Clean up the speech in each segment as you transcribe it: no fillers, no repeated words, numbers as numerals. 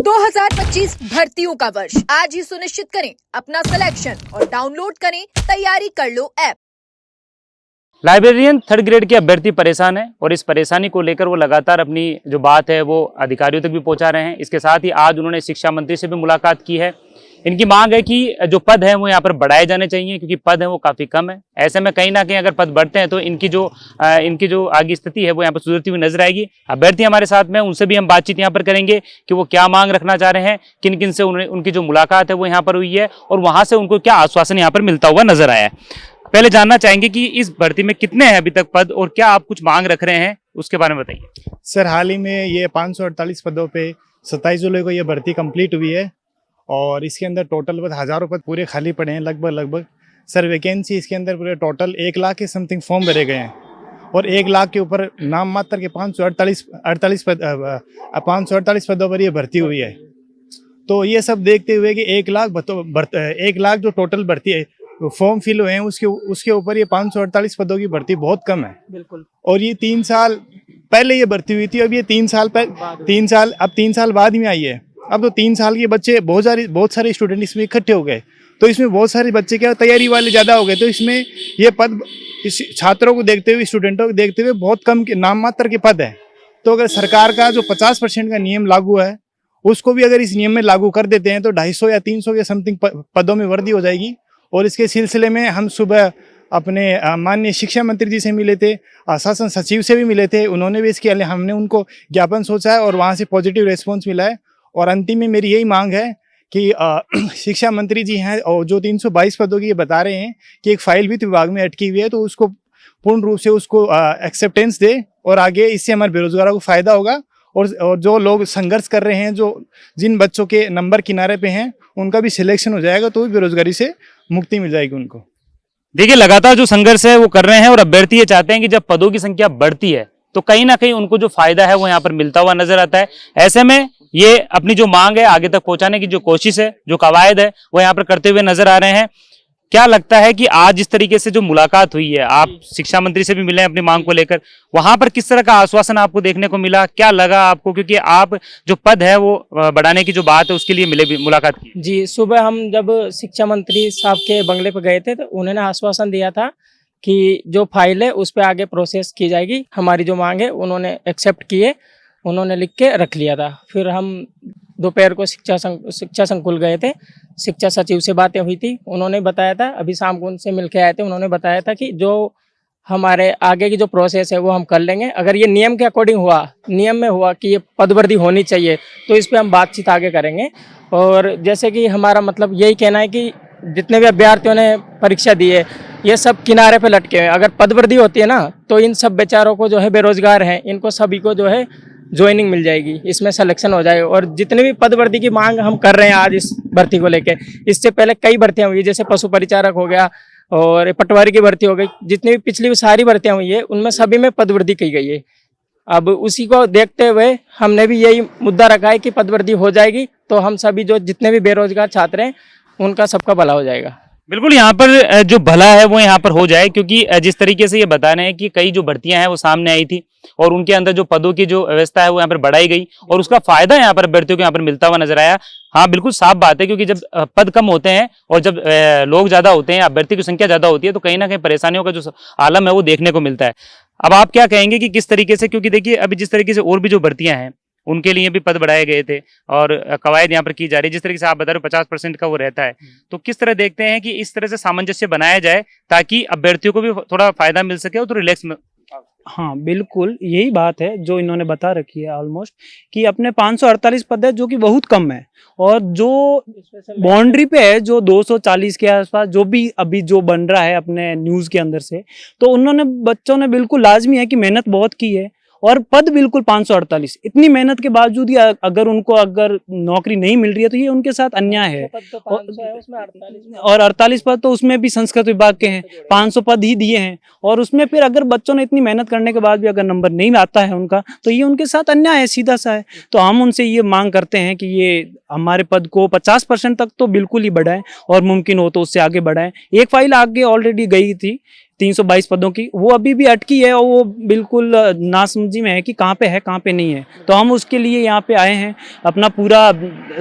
2025 भर्तियों का वर्ष आज ही सुनिश्चित करें अपना सिलेक्शन और डाउनलोड करें तैयारी कर लो ऐप। लाइब्रेरियन थर्ड ग्रेड के अभ्यर्थी परेशान है और इस परेशानी को लेकर वो लगातार अपनी जो बात है वो अधिकारियों तक भी पहुंचा रहे हैं। इसके साथ ही आज उन्होंने शिक्षा मंत्री से भी मुलाकात की है। इनकी मांग है कि जो पद हैं वो यहाँ पर बढ़ाए जाने चाहिए क्योंकि पद हैं वो काफ़ी कम है। ऐसे में कहीं ना कहीं अगर पद बढ़ते हैं तो इनकी जो आगे स्थिति है वो यहाँ पर सुधरती हुई नजर आएगी। अभ्यर्थी हमारे साथ में, उनसे भी हम बातचीत यहाँ पर करेंगे कि वो क्या मांग रखना चाह रहे हैं, किन किन से उनकी जो मुलाकात है वो यहाँ पर हुई है और वहाँ से उनको क्या आश्वासन यहाँ पर मिलता हुआ नजर आया है। पहले जानना चाहेंगे कि इस भर्ती में कितने हैं अभी तक पद और क्या आप कुछ मांग रख रहे हैं, उसके बारे में बताइए। सर, हाल ही में ये 548 पदों पे 27 जुलाई को ये भर्ती कंप्लीट हुई है और इसके अंदर टोटल पद हज़ारों पद पूरे खाली पड़े हैं लगभग। सर, वैकेंसी इसके अंदर पूरे टोटल 1 लाख के समथिंग फॉर्म भरे गए हैं और 1 लाख के ऊपर नाम मात्र के 548 पदों पर ये भर्ती हुई है। तो ये सब देखते हुए कि 1 लाख जो टोटल भर्ती है फॉर्म फिल हुए हैं उसके ऊपर ये 548 पदों की भर्ती बहुत कम है। बिल्कुल। और ये 3 साल पहले ये भर्ती हुई थी, अब ये 3 साल बाद में आई है। अब तो 3 साल के बच्चे बहुत सारे स्टूडेंट इसमें इकट्ठे हो गए, तो इसमें बहुत सारे बच्चे क्या तैयारी वाले ज़्यादा हो गए, तो इसमें ये पद छात्रों को देखते हुए, स्टूडेंटों को देखते हुए बहुत कम के नाम मात्र के पद हैं। तो अगर सरकार का जो 50% का नियम लागू है उसको भी अगर इस नियम में लागू कर देते हैं तो 250 या 300 के समथिंग पदों में वृद्धि हो जाएगी। और इसके सिलसिले में हम सुबह अपने माननीय शिक्षा मंत्री जी से मिले थे, शासन सचिव से भी मिले थे, उन्होंने भी इसके लिए हमने उनको ज्ञापन सोचा है और वहाँ से पॉजिटिव रिस्पॉन्स मिला है। और अंतिम में मेरी यही मांग है कि शिक्षा मंत्री जी हैं और जो 322 पदों की ये बता रहे हैं कि एक फाइल वित्त विभाग में अटकी हुई है, तो उसको पूर्ण रूप से उसको एक्सेप्टेंस दे और आगे इससे हमारे बेरोजगारों को फ़ायदा होगा। और जो लोग संघर्ष कर रहे हैं, जिन बच्चों के नंबर किनारे पे हैं, उनका भी सिलेक्शन हो जाएगा तो भी बेरोजगारी से मुक्ति मिल जाएगी उनको। देखिए, लगातार जो संघर्ष है वो कर रहे हैं और अभ्यर्थी ये चाहते हैं कि जब पदों की संख्या बढ़ती है तो कहीं ना कहीं उनको जो फायदा है वो यहाँ पर मिलता हुआ नजर आता है। ऐसे में ये अपनी जो मांग है आगे तक पहुंचाने की जो कोशिश है, जो कवायद है वो यहाँ पर करते हुए नजर आ रहे हैं। क्या लगता है कि आज इस तरीके से जो मुलाकात हुई है, आप शिक्षा मंत्री से भी मिले अपनी मांग को लेकर, वहां पर किस तरह का आश्वासन आपको देखने को मिला, क्या लगा आपको, क्योंकि आप जो पद है वो बढ़ाने की जो बात है उसके लिए मिले मुलाकात की? जी, सुबह हम जब शिक्षा मंत्री साहब के बंगले पर गए थे तो उन्होंने आश्वासन दिया था कि जो फाइल है उस पर आगे प्रोसेस की जाएगी। हमारी जो मांग है उन्होंने एक्सेप्ट किए, उन्होंने लिख के रख लिया था। फिर हम दोपहर को शिक्षा संकुल गए थे, शिक्षा सचिव से बातें हुई थी, उन्होंने बताया था, अभी शाम को उनसे मिल के आए थे, उन्होंने बताया था कि जो हमारे आगे की जो प्रोसेस है वो हम कर लेंगे। अगर ये नियम के अकॉर्डिंग हुआ, नियम में हुआ कि ये पदवृद्धि होनी चाहिए तो इस पर हम बातचीत आगे करेंगे। और जैसे कि हमारा मतलब यही कहना है कि जितने भी अभ्यर्थियों ने परीक्षा दी है ये सब किनारे पे लटके हैं। अगर पदवृद्धि होती है ना तो इन सब बेचारों को जो है बेरोजगार हैं, इनको सभी को जो है ज्वाइनिंग मिल जाएगी, इसमें सिलेक्शन हो जाएगा। और जितनी भी पद वृद्धि की मांग हम कर रहे हैं आज इस भर्ती को लेके, इससे पहले कई भर्तियां हुई, जैसे पशु परिचारक हो गया और पटवारी की भर्ती हो गई, जितनी भी पिछली सारी भर्तियां हुई है उनमें सभी में पद वृद्धि की गई है। अब उसी को देखते हुए हमने भी यही मुद्दा रखा है कि पद वृद्धि हो जाएगी तो हम सभी जो जितने भी बेरोजगार छात्र हैं उनका सबका भला हो जाएगा। बिल्कुल, यहाँ पर जो भला है वो यहाँ पर हो जाए, क्योंकि जिस तरीके से ये बता रहे हैं कि कई जो भर्तियां हैं वो सामने आई थी और उनके अंदर जो पदों की जो व्यवस्था है वो यहाँ पर बढ़ाई गई और उसका फायदा यहाँ पर अभ्यर्थियों को यहाँ पर मिलता हुआ नजर आया। हाँ, बिल्कुल साफ बात है, क्योंकि जब पद कम होते हैं और जब लोग ज्यादा होते हैं, अभ्यर्थी की संख्या ज्यादा होती है तो कहीं ना कहीं परेशानियों का जो आलम है वो देखने को मिलता है। अब आप क्या कहेंगे कि किस तरीके से, क्योंकि देखिए अभी जिस तरीके से और भी जो भर्तियां हैं उनके लिए भी पद बढ़ाए गए थे और कवायद यहाँ पर की जा रही है, जिस तरीके से आप बता रहे हो 50% का वो रहता है, तो किस तरह देखते हैं कि इस तरह से सामंजस्य बनाया जाए ताकि अभ्यर्थियों को भी थोड़ा फायदा मिल सके और तो रिलैक्स में? हाँ, बिल्कुल यही बात है जो इन्होंने बता रखी है ऑलमोस्ट, कि अपने 548 पद है जो कि बहुत कम है और जो बाउंड्री पे है जो 240 के आसपास जो भी अभी जो बन रहा है अपने न्यूज़ के अंदर से, तो उन्होंने बच्चों ने बिल्कुल लाजमी है कि मेहनत बहुत की है और पद बिल्कुल 548। इतनी मेहनत के बावजूद ही अगर उनको नौकरी नहीं मिल रही है तो ये उनके साथ अन्याय है। और 48 पद तो उसमें भी संस्कृत विभाग के हैं, 500 पद ही दिए हैं और उसमें फिर अगर बच्चों ने इतनी मेहनत करने के बाद भी अगर नंबर नहीं आता है उनका तो ये उनके साथ अन्याय है, सीधा सा है। तो हम उनसे ये मांग करते हैं कि ये हमारे पद को 50% तक तो बिल्कुल ही बढ़ाएं और मुमकिन हो तो उससे आगे बढ़ाएं। एक फाइल आगे ऑलरेडी गई थी 322 पदों की, वो अभी भी अटकी है और वो बिल्कुल नासमझी में है कि कहाँ पे है कहाँ पे नहीं है। तो हम उसके लिए यहाँ पे आए हैं, अपना पूरा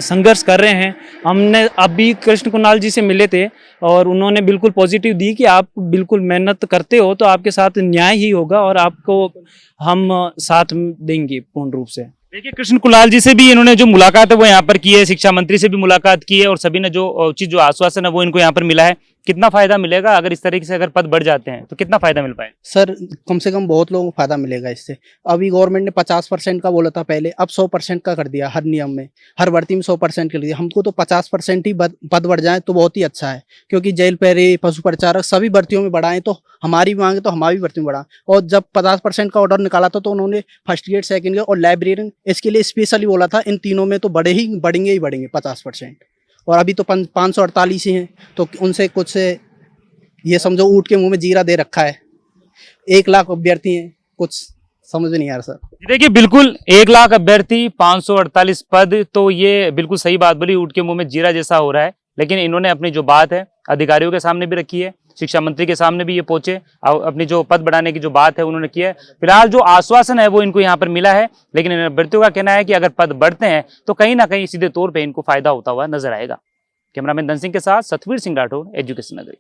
संघर्ष कर रहे हैं। हमने अभी कृष्ण कुणाल जी से मिले थे और उन्होंने बिल्कुल पॉजिटिव दी कि आप बिल्कुल मेहनत करते हो तो आपके साथ न्याय ही होगा और आपको हम साथ देंगे पूर्ण रूप से। देखिए, कृष्ण कुणाल जी से भी इन्होंने जो मुलाकात है वो यहाँ पर की है, शिक्षा मंत्री से भी मुलाकात की है और सभी ने जो उचित जो आश्वासन है वो इनको यहाँ पर मिला है। कितना फायदा मिलेगा अगर इस तरीके से अगर पद बढ़ जाते हैं तो कितना फायदा मिल पाए? सर कम से कम बहुत लोगों को फायदा मिलेगा इससे। अभी गवर्नमेंट ने 50% का बोला था पहले, अब 100% का कर दिया। हर नियम में, हर भर्ती में 100% कर दिया। हमको तो 50% ही पद बढ़ जाए तो बहुत ही अच्छा है, क्योंकि जेल पैरे, पशु परिचारक सभी भर्तियों में बढ़ाएं तो हमारी भी मांगे तो हमारी भर्ती में बढ़ाएं। और जब 50% का ऑर्डर निकाला था तो उन्होंने फर्स्ट ग्रेड, सेकंड ग्रेड और लाइब्रेरियन इसके लिए स्पेशली बोला था, इन तीनों में तो बढ़ेंगे 50%। और अभी तो 548 ही हैं, तो उनसे कुछ ये समझो ऊँट के मुंह में जीरा दे रखा है। 1 लाख अभ्यर्थी हैं, कुछ समझ में नहीं आ रहा सर। देखिए, बिल्कुल 1 लाख अभ्यर्थी, 548 पद, तो ये बिल्कुल सही बात बोली, ऊँट के मुंह में जीरा जैसा हो रहा है। लेकिन इन्होंने अपनी जो बात है अधिकारियों के सामने भी रखी है, शिक्षा मंत्री के सामने भी ये पहुंचे, अपनी जो पद बढ़ाने की जो बात है उन्होंने की है। फिलहाल जो आश्वासन है वो इनको यहाँ पर मिला है, लेकिन इन अभ्यर्थियों का कहना है कि अगर पद बढ़ते हैं तो कहीं ना कहीं सीधे तौर पर इनको फायदा होता हुआ नजर आएगा। कैमरामैन धन सिंह के साथ सतवीर सिंह राठौर, एजुकेशन नगरी।